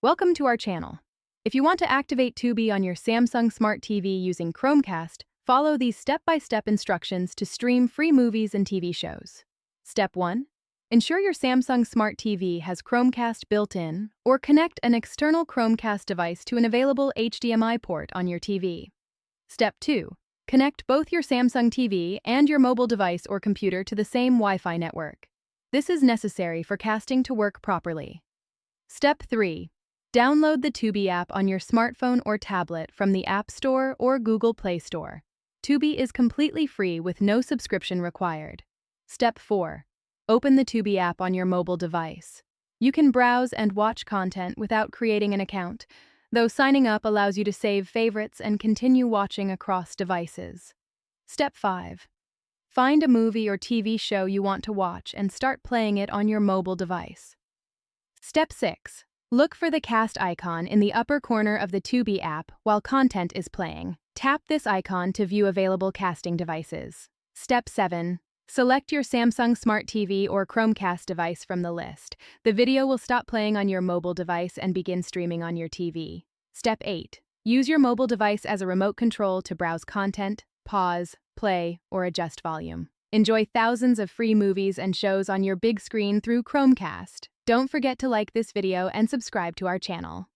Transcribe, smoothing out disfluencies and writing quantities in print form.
Welcome to our channel. If you want to activate Tubi on your Samsung Smart TV using Chromecast, follow these step-by-step instructions to stream free movies and TV shows. Step 1. Ensure your Samsung Smart TV has Chromecast built in, or connect an external Chromecast device to an available HDMI port on your TV. Step 2. Connect both your Samsung TV and your mobile device or computer to the same Wi-Fi network. This is necessary for casting to work properly. Step 3. Download the Tubi app on your smartphone or tablet from the App Store or Google Play Store. Tubi is completely free with no subscription required. Step 4. Open the Tubi app on your mobile device. You can browse and watch content without creating an account, though signing up allows you to save favorites and continue watching across devices. Step 5. Find a movie or TV show you want to watch and start playing it on your mobile device. Step 6. Look for the cast icon in the upper corner of the Tubi app while content is playing. Tap this icon to view available casting devices. Step 7. Select your Samsung Smart TV or Chromecast device from the list. The video will stop playing on your mobile device and begin streaming on your TV. Step 8. Use your mobile device as a remote control to browse content, pause, play, or adjust volume. Enjoy thousands of free movies and shows on your big screen through Chromecast. Don't forget to like this video and subscribe to our channel.